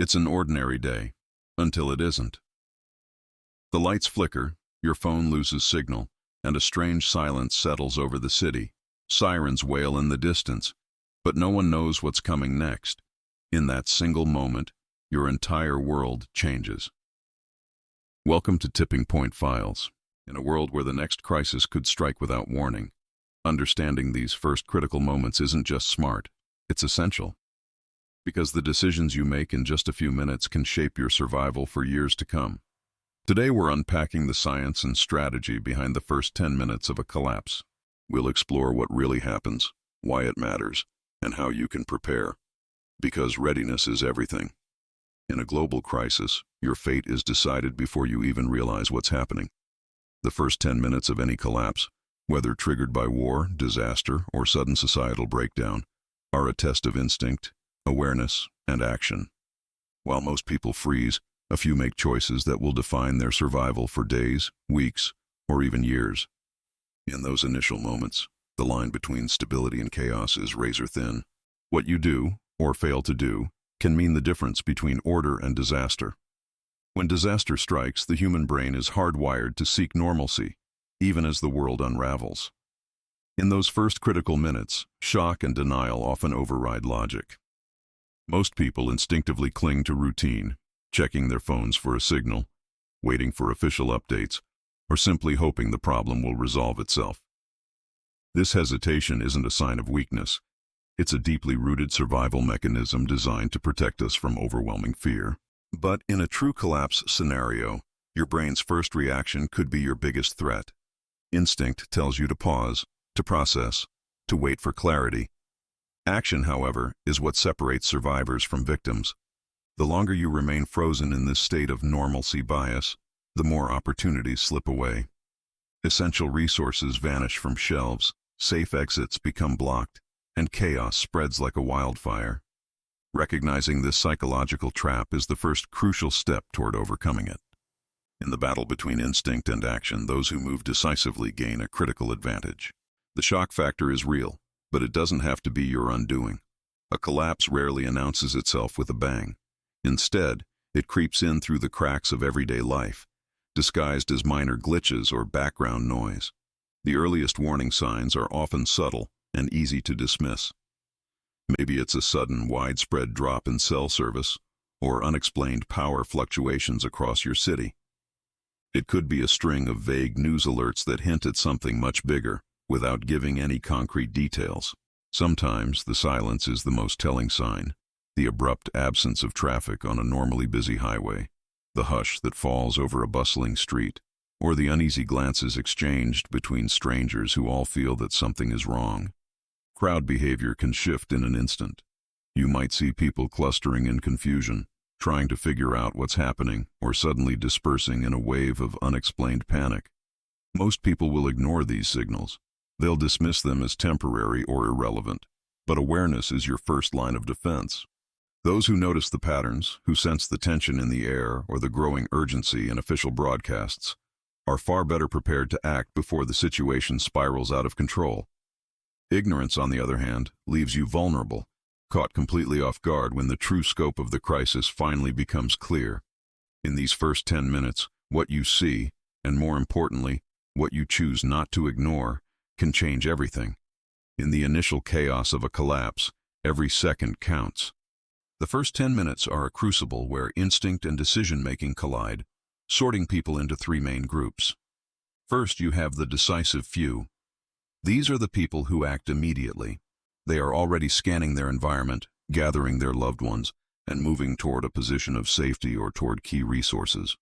It's an ordinary day, until it isn't. The lights flicker, your phone loses signal, and a strange silence settles over the city. Sirens wail in the distance, but no one knows what's coming next. In that single moment, your entire world changes. Welcome to Tipping Point Files. In a world where the next crisis could strike without warning, understanding these first critical moments isn't just smart, it's essential. Because the decisions you make in just a few minutes can shape your survival for years to come. Today we're unpacking the science and strategy behind the first 10 minutes of a collapse. We'll explore what really happens, why it matters, and how you can prepare. Because readiness is everything. In a global crisis, your fate is decided before you even realize what's happening. The first 10 minutes of any collapse, whether triggered by war, disaster, or sudden societal breakdown, are a test of instinct, awareness, and action. While most people freeze, a few make choices that will define their survival for days, weeks, or even years. In those initial moments, the line between stability and chaos is razor thin. What you do, or fail to do, can mean the difference between order and disaster. When disaster strikes, the human brain is hardwired to seek normalcy, even as the world unravels. In those first critical minutes, shock and denial often override logic. Most people instinctively cling to routine, checking their phones for a signal, waiting for official updates, or simply hoping the problem will resolve itself. This hesitation isn't a sign of weakness. It's a deeply rooted survival mechanism designed to protect us from overwhelming fear. But in a true collapse scenario, your brain's first reaction could be your biggest threat. Instinct tells you to pause, to process, to wait for clarity. Action, however, is what separates survivors from victims. The longer you remain frozen in this state of normalcy bias, the more opportunities slip away. Essential resources vanish from shelves, safe exits become blocked, and chaos spreads like a wildfire. Recognizing this psychological trap is the first crucial step toward overcoming it. In the battle between instinct and action, those who move decisively gain a critical advantage. The shock factor is real, but it doesn't have to be your undoing. A collapse rarely announces itself with a bang. Instead, it creeps in through the cracks of everyday life, disguised as minor glitches or background noise. The earliest warning signs are often subtle and easy to dismiss. Maybe it's a sudden, widespread drop in cell service or unexplained power fluctuations across your city. It could be a string of vague news alerts that hint at something much bigger, without giving any concrete details. Sometimes the silence is the most telling sign, the abrupt absence of traffic on a normally busy highway, the hush that falls over a bustling street, or the uneasy glances exchanged between strangers who all feel that something is wrong. Crowd behavior can shift in an instant. You might see people clustering in confusion, trying to figure out what's happening, or suddenly dispersing in a wave of unexplained panic. Most people will ignore these signals. They'll dismiss them as temporary or irrelevant, but awareness is your first line of defense. Those who notice the patterns, who sense the tension in the air or the growing urgency in official broadcasts, are far better prepared to act before the situation spirals out of control. Ignorance, on the other hand, leaves you vulnerable, caught completely off guard when the true scope of the crisis finally becomes clear. In these first 10 minutes, what you see, and more importantly, what you choose not to ignore, can change everything. In the initial chaos of a collapse, every second counts. The first 10 minutes are a crucible where instinct and decision-making collide, sorting people into three main groups. First, you have the decisive few. These are the people who act immediately. They are already scanning their environment, gathering their loved ones, and moving toward a position of safety or toward key resources.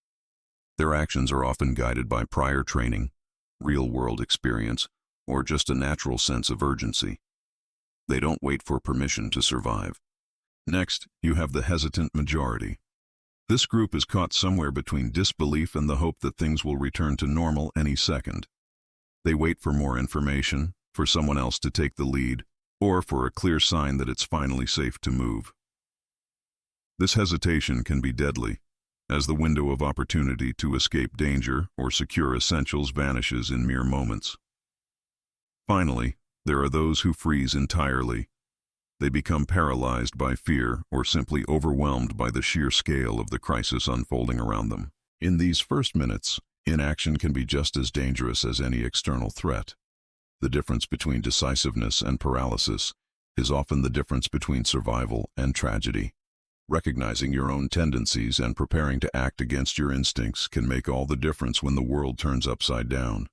Their actions are often guided by prior training, real-world experience, or just a natural sense of urgency. They don't wait for permission to survive. Next, you have the hesitant majority. This group is caught somewhere between disbelief and the hope that things will return to normal any second. They wait for more information, for someone else to take the lead, or for a clear sign that it's finally safe to move. This hesitation can be deadly, as the window of opportunity to escape danger or secure essentials vanishes in mere moments. Finally, there are those who freeze entirely. They become paralyzed by fear or simply overwhelmed by the sheer scale of the crisis unfolding around them. In these first minutes, inaction can be just as dangerous as any external threat. The difference between decisiveness and paralysis is often the difference between survival and tragedy. Recognizing your own tendencies and preparing to act against your instincts can make all the difference when the world turns upside down.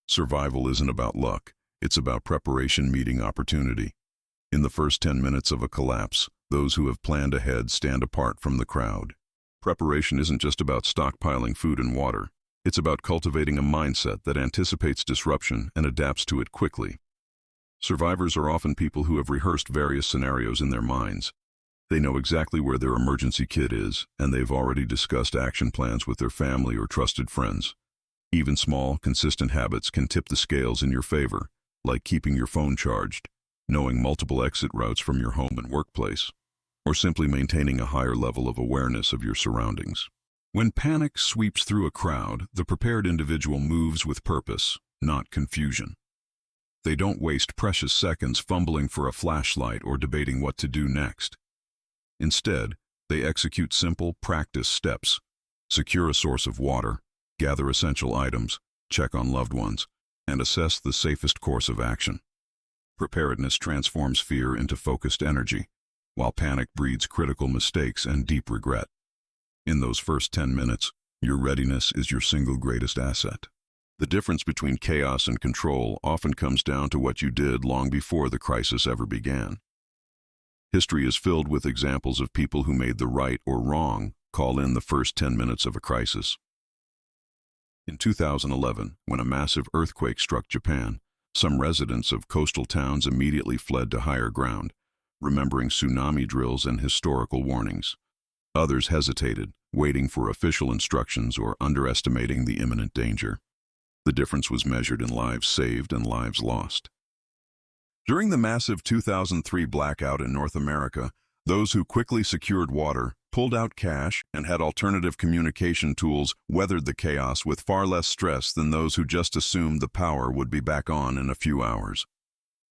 Survival isn't about luck, it's about preparation meeting opportunity. In the first 10 minutes of a collapse, those who have planned ahead stand apart from the crowd. Preparation isn't just about stockpiling food and water. It's about cultivating a mindset that anticipates disruption and adapts to it quickly. Survivors are often people who have rehearsed various scenarios in their minds. They know exactly where their emergency kit is, and they've already discussed action plans with their family or trusted friends. Even small, consistent habits can tip the scales in your favor, like keeping your phone charged, knowing multiple exit routes from your home and workplace, or simply maintaining a higher level of awareness of your surroundings. When panic sweeps through a crowd, the prepared individual moves with purpose, not confusion. They don't waste precious seconds fumbling for a flashlight or debating what to do next. Instead, they execute simple, practice steps. Secure a source of water, gather essential items, check on loved ones, and assess the safest course of action. Preparedness transforms fear into focused energy, while panic breeds critical mistakes and deep regret. In those first 10 minutes, your readiness is your single greatest asset. The difference between chaos and control often comes down to what you did long before the crisis ever began. History is filled with examples of people who made the right or wrong call in the first 10 minutes of a crisis. In 2011, when a massive earthquake struck Japan, some residents of coastal towns immediately fled to higher ground, remembering tsunami drills and historical warnings. Others hesitated, waiting for official instructions or underestimating the imminent danger. The difference was measured in lives saved and lives lost. During the massive 2003 blackout in North America, those who quickly secured water, pulled out cash, and had alternative communication tools weathered the chaos with far less stress than those who just assumed the power would be back on in a few hours.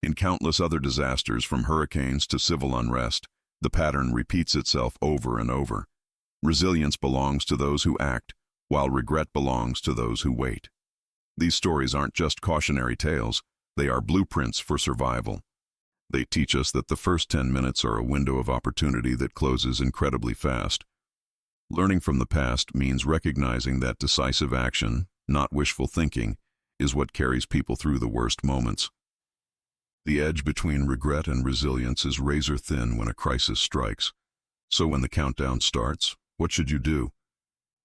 In countless other disasters, from hurricanes to civil unrest, the pattern repeats itself over and over. Resilience belongs to those who act, while regret belongs to those who wait. These stories aren't just cautionary tales. They are blueprints for survival. They teach us that the first 10 minutes are a window of opportunity that closes incredibly fast. Learning from the past means recognizing that decisive action, not wishful thinking, is what carries people through the worst moments. The edge between regret and resilience is razor thin when a crisis strikes. So when the countdown starts, what should you do?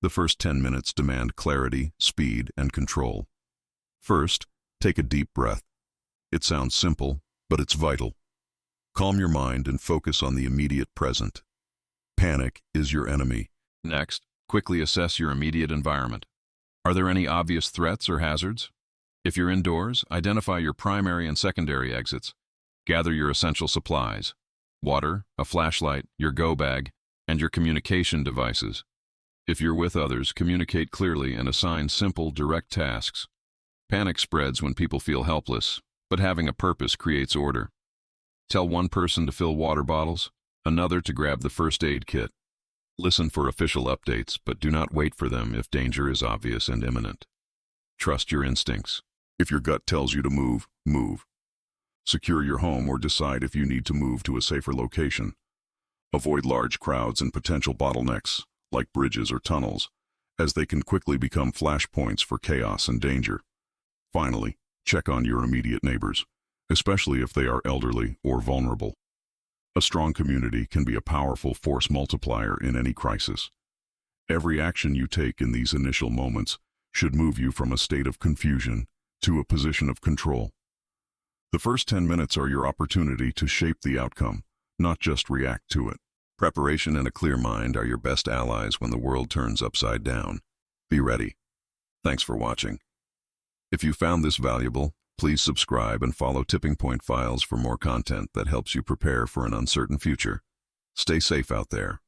The first 10 minutes demand clarity, speed, and control. First, take a deep breath. It sounds simple, but it's vital. Calm your mind and focus on the immediate present. Panic is your enemy. Next, quickly assess your immediate environment. Are there any obvious threats or hazards? If you're indoors, identify your primary and secondary exits. Gather your essential supplies: water, a flashlight, your go bag, and your communication devices. If you're with others, communicate clearly and assign simple, direct tasks. Panic spreads when people feel helpless, but having a purpose creates order. Tell one person to fill water bottles, another to grab the first aid kit. Listen for official updates, but do not wait for them if danger is obvious and imminent. Trust your instincts. If your gut tells you to move, move. Secure your home or decide if you need to move to a safer location. Avoid large crowds and potential bottlenecks, like bridges or tunnels, as they can quickly become flashpoints for chaos and danger. Finally, check on your immediate neighbors, especially if they are elderly or vulnerable. A strong community can be a powerful force multiplier in any crisis. Every action you take in these initial moments should move you from a state of confusion to a position of control. The first 10 minutes are your opportunity to shape the outcome, not just react to it. Preparation and a clear mind are your best allies when the world turns upside down. Be ready. Thanks for watching. If you found this valuable, please subscribe and follow Tipping Point Files for more content that helps you prepare for an uncertain future. Stay safe out there.